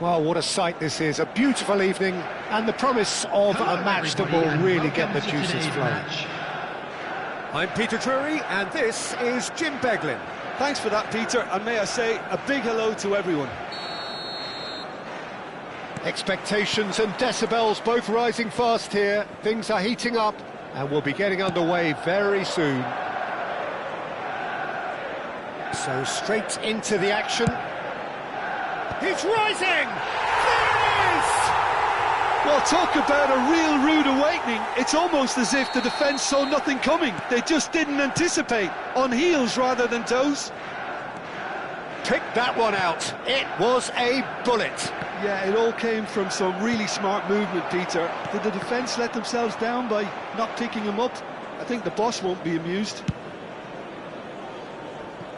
Well, what a sight this is. A beautiful evening and the promise of a match that will really get the juices flowing. I'm Peter Drury and this is Jim Beglin. Thanks for that, Peter, and may I say a big hello to everyone. Expectations and decibels both rising fast here. Things are heating up and we'll be getting underway very soon. So straight into the action. He's rising! There it is! Well, talk about a real rude awakening. It's almost as if the defence saw nothing coming. They just didn't anticipate. On heels rather than toes. Pick that one out. It was a bullet. Yeah, it all came from some really smart movement, Peter. Did the defence let themselves down by not picking him up? I think the boss won't be amused.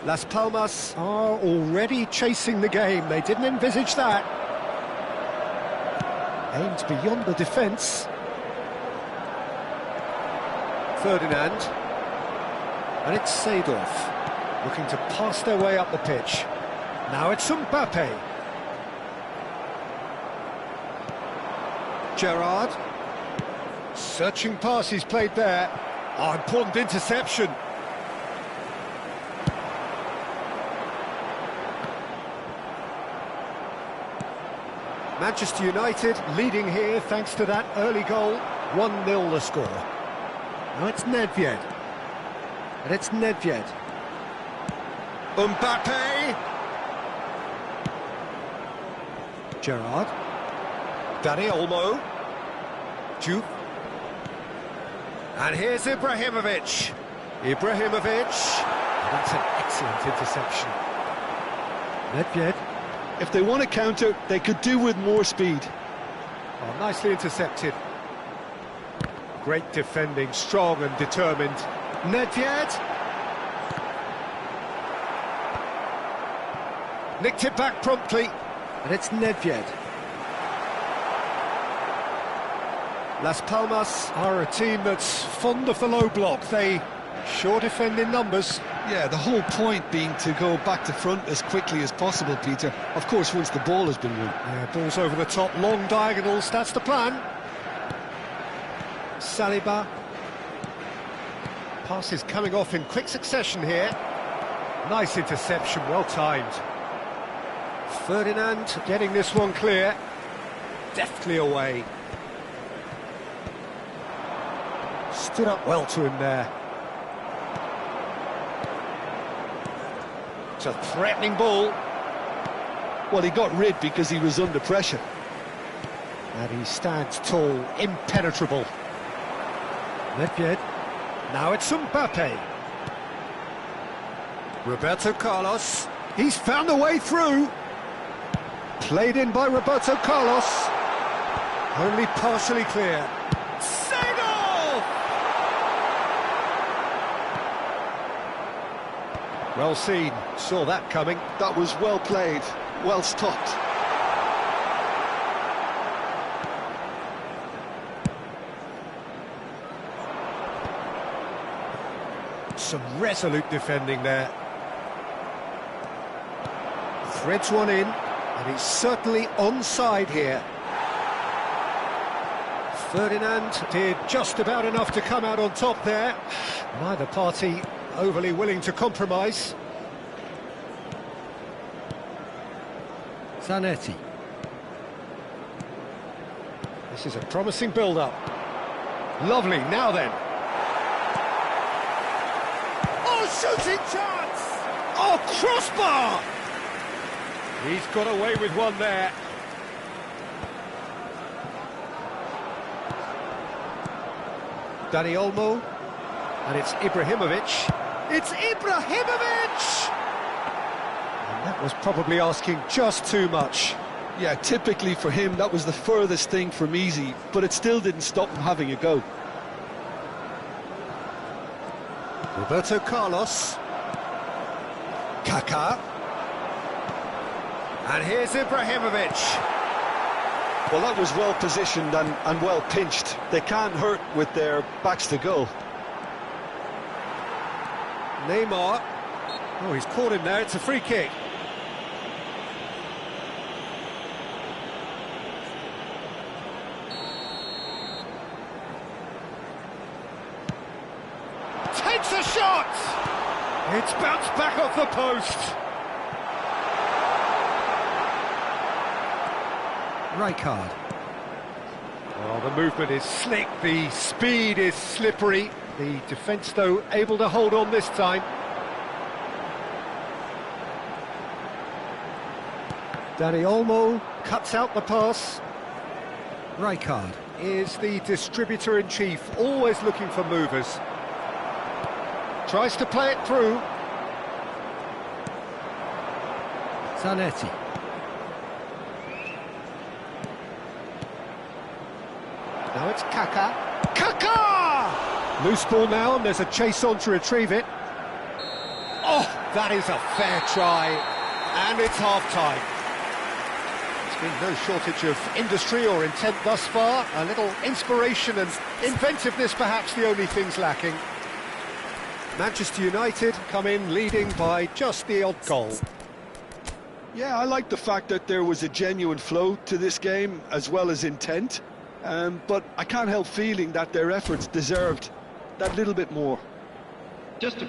Las Palmas are already chasing the game. They didn't envisage that. Aimed beyond the defence. Ferdinand. And it's Seedorf, looking to pass their way up the pitch. Now it's Mbappe. Gerrard. Searching pass he's played there. Oh, important interception. Manchester United leading here thanks to that early goal. 1-0 the score. Now it's Nedved. And it's Nedved. Mbappe. Gerrard. Dani Olmo. Juve. And here's Ibrahimovic. Ibrahimovic. That's an excellent interception. Nedved. If they want to counter, they could do with more speed. Oh, nicely intercepted. Great defending, strong and determined. Nedved. Nicked it back promptly. And it's Nedved. Las Palmas are a team that's fond of the low block. They sure defend in numbers. Yeah, the whole point being to go back to front as quickly as possible, Peter. Of course, once the ball has been won. Yeah, ball's over the top, long diagonals, that's the plan. Saliba. Passes coming off in quick succession here. Nice interception, well timed. Ferdinand getting this one clear. Deftly away. Stood up well to him there. It's a threatening ball. Well, he got rid because he was under pressure. And he stands tall, impenetrable. Nedved. Now it's Mbappe. Roberto Carlos. He's found a way through. Played in by Roberto Carlos. Only partially clear. Well seen, saw that coming. That was well played, well stopped. Some resolute defending there. Threads one in, and he's certainly onside here. Ferdinand did just about enough to come out on top there. Neither party overly willing to compromise. Zanetti. This is a promising build-up. Lovely, now then. Oh, shooting chance! Oh, crossbar! He's got away with one there. Dani Olmo, and it's Ibrahimovic. It's Ibrahimovic! And that was probably asking just too much. Yeah, typically for him, that was the furthest thing from easy, but it still didn't stop him having a go. Roberto Carlos. Kaká. And here's Ibrahimovic. Well, that was well positioned and well pinched. They can't hurt with their backs to goal. Neymar. Oh, he's caught him there, it's a free kick. Takes a shot! It's bounced back off the post. Rijkaard. Oh, the movement is slick, the speed is slippery. The defence, though, able to hold on this time. Dani Olmo cuts out the pass. Rijkaard is the distributor-in-chief, always looking for movers. Tries to play it through. Zanetti. Now it's Kaká. Kaká! Loose ball now, and there's a chase on to retrieve it. Oh, that is a fair try, and it's half-time. There's been no shortage of industry or intent thus far. A little inspiration and inventiveness, perhaps the only things lacking. Manchester United come in leading by just the odd goal. Yeah, I like the fact that there was a genuine flow to this game, as well as intent. But I can't help feeling that their efforts deserved that little bit more.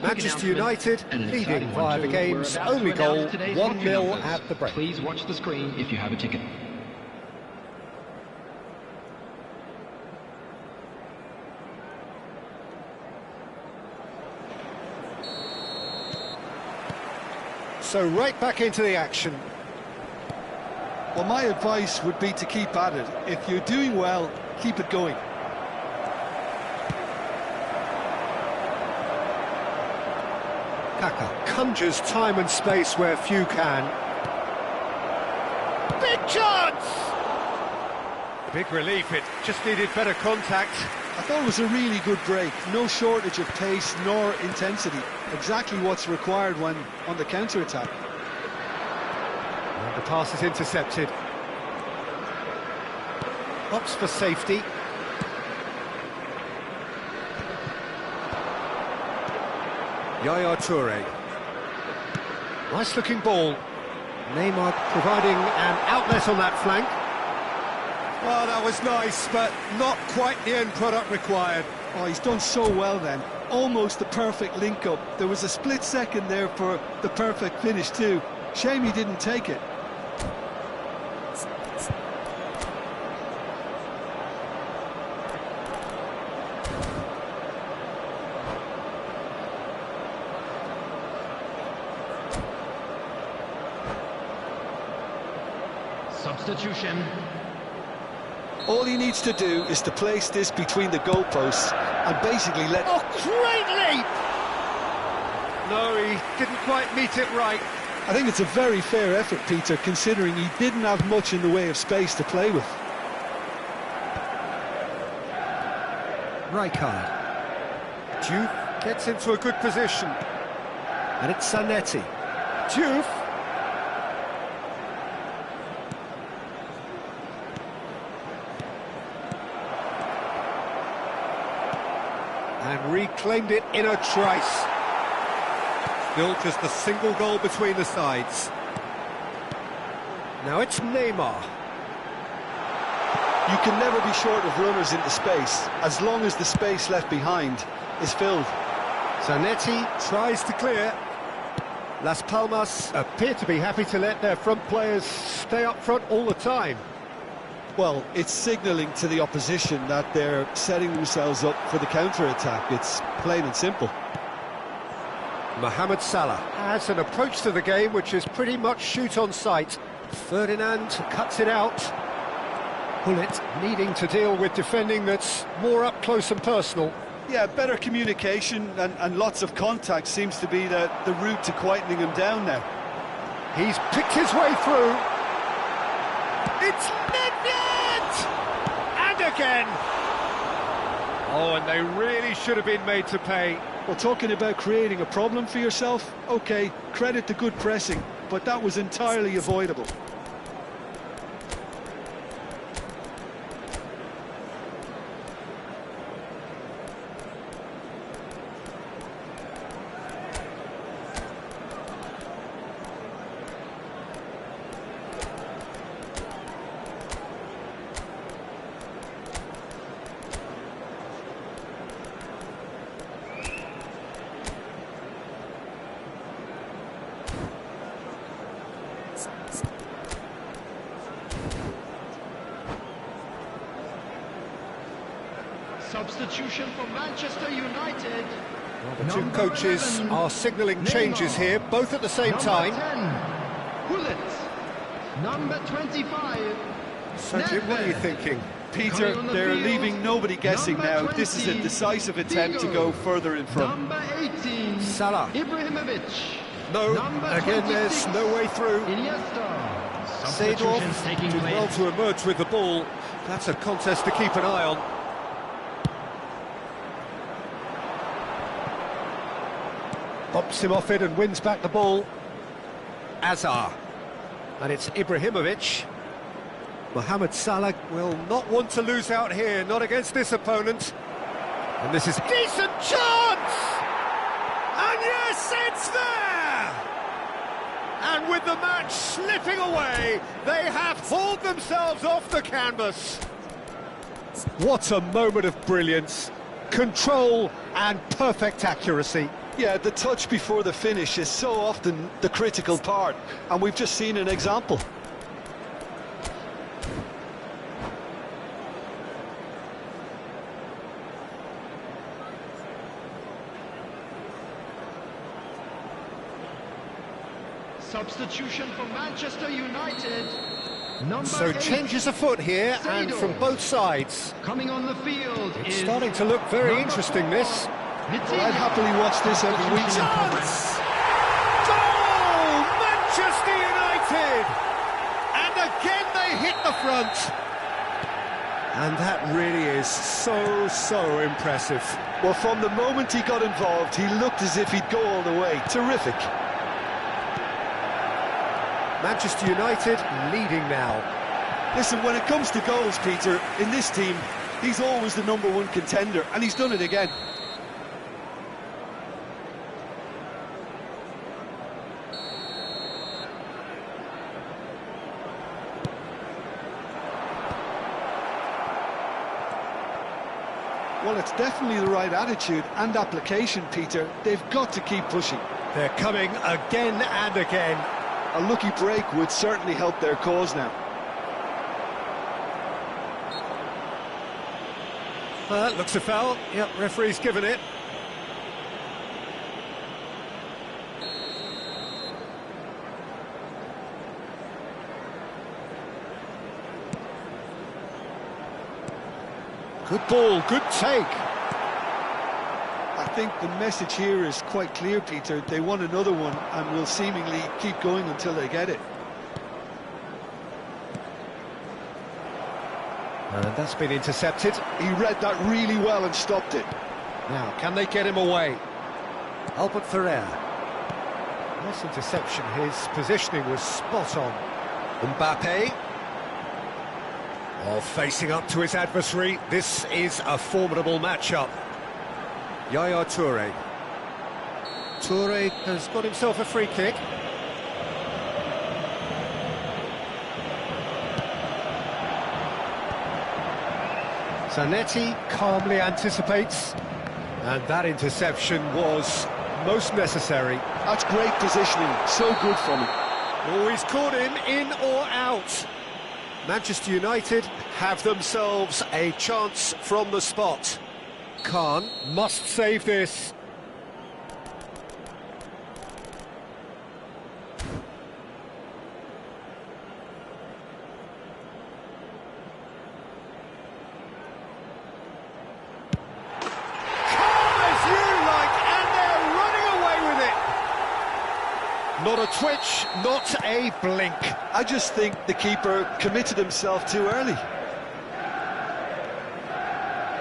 Manchester United leading via the game's only goal, 1-0 at the break. Please watch the screen if you have a ticket. So right back into the action. Well, my advice would be to keep at it. If you're doing well, keep it going. Kaká conjures time and space where few can. Big chance! Big relief, it just needed better contact. I thought it was a really good break. No shortage of pace nor intensity. Exactly what's required when on the counter-attack. And the pass is intercepted. Opts for safety. Yaya Toure. Nice looking ball. Neymar providing an outlet on that flank. Well, that was nice, but not quite the end product required. Oh, he's done so well then. Almost the perfect link-up. There was a split second there for the perfect finish too. Shame he didn't take it. Substitution. All he needs to do is to place this between the goalposts and basically let... Oh, great leap! No, he didn't quite meet it right. I think it's a very fair effort, Peter, considering he didn't have much in the way of space to play with. Rijkaard. Juve gets into a good position. And it's Zanetti. Diouf. And reclaimed it in a trice. Still just a single goal between the sides. Now it's Neymar. You can never be short of runners into space, as long as the space left behind is filled. Zanetti tries to clear. Las Palmas appear to be happy to let their front players stay up front all the time. Well, it's signalling to the opposition that they're setting themselves up for the counter-attack. It's plain and simple. Mohamed Salah has an approach to the game which is pretty much shoot on sight. Ferdinand cuts it out. Bullet needing to deal with defending that's more up close and personal. Yeah, better communication and lots of contact seems to be the route to quietening him down now. He's picked his way through. It's Nedved! And again! Oh, and they really should have been made to pay. Well, talking about creating a problem for yourself, OK, credit to good pressing, but that was entirely avoidable. Substitution for Manchester United. Well, the two coaches are signalling changes here, both at the same time. Number 10, Bullet. Number 25. So, Jim, what are you thinking? Peter, they're leaving nobody guessing now. This is a decisive attempt to go further in front. Number 18. Salah. Ibrahimovic. No, Number again 26, there's no way through. Iniesta. Seedorf did well to emerge with the ball. That's a contest to keep an eye on. Bops him off it and wins back the ball. Azar. And it's Ibrahimovic. Mohamed Salah will not want to lose out here, not against this opponent. And this is a decent chance! And yes, it's there! And with the match slipping away, they have hauled themselves off the canvas. What a moment of brilliance. Control and perfect accuracy. Yeah, the touch before the finish is so often the critical part, and we've just seen an example. Substitution for Manchester United. Number So 8, changes afoot here, and from both sides. coming on the field It's is starting to look very interesting, this. I'd happily watch this every week. Chance! Goal! Manchester United! And again they hit the front. And that really is so impressive. Well, from the moment he got involved, he looked as if he'd go all the way. Terrific. Manchester United leading now. Listen, when it comes to goals, Peter, in this team, he's always the #1 contender, and he's done it again. Well, it's definitely the right attitude and application, Peter. They've got to keep pushing. They're coming again and again. A lucky break would certainly help their cause now. That looks a foul. Yep, referee's given it. Good ball, good take. I think the message here is quite clear, Peter. They want another one and will seemingly keep going until they get it. And that's been intercepted. He read that really well and stopped it. Now, can they get him away? Albert Ferrer. Nice interception, his positioning was spot on. Mbappe. Oh, facing up to his adversary, this is a formidable matchup. Yaya Toure. Toure has got himself a free kick. Zanetti calmly anticipates, and that interception was most necessary. That's great positioning, so good from him. Oh, he's caught him in or out. Manchester United have themselves a chance from the spot. Khan must save this. Not a twitch, not a blink. I just think the keeper committed himself too early.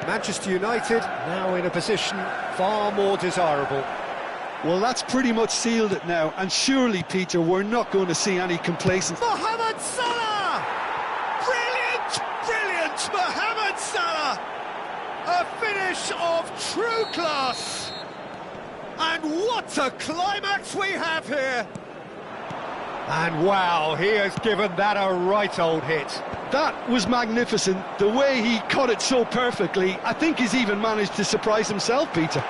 Manchester United now in a position far more desirable. Well, that's pretty much sealed it now, and surely, Peter, we're not going to see any complacency. Mohamed Salah! Brilliant, brilliant Mohamed Salah! A finish of true class! And what a climax we have here! And wow, he has given that a right old hit. That was magnificent. The way he cut it so perfectly, I think he's even managed to surprise himself, Peter.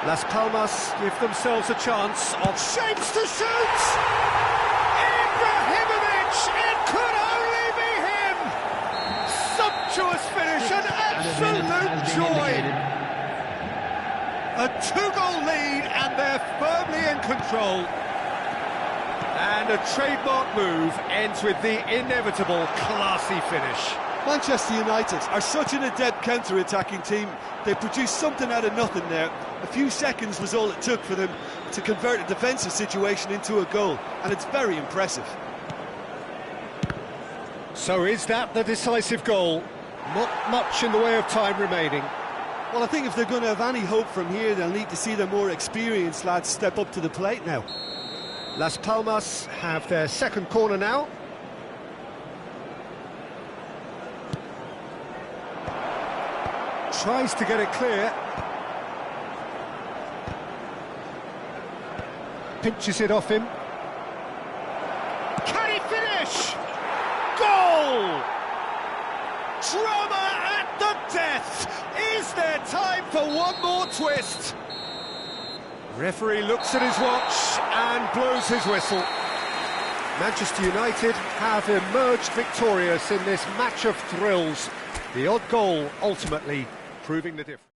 Las Palmas give themselves a chance of shapes to shoot! Ibrahimovic, it could only be him! Sumptuous finish, an absolute joy! A two-goal lead, and they're firmly in control. And a trademark move ends with the inevitable classy finish. Manchester United are such an adept counter-attacking team. They produced something out of nothing there. A few seconds was all it took for them to convert a defensive situation into a goal, and it's very impressive. So is that the decisive goal? Not much in the way of time remaining. Well, I think if they're going to have any hope from here, they'll need to see their more experienced lads step up to the plate now. Las Palmas have their second corner now. Tries to get it clear. Pinches it off him. Can he finish? Goal! Drama at the death! Is there time for one more twist? Referee looks at his watch and blows his whistle. Manchester United have emerged victorious in this match of thrills. The odd goal ultimately proving the difference.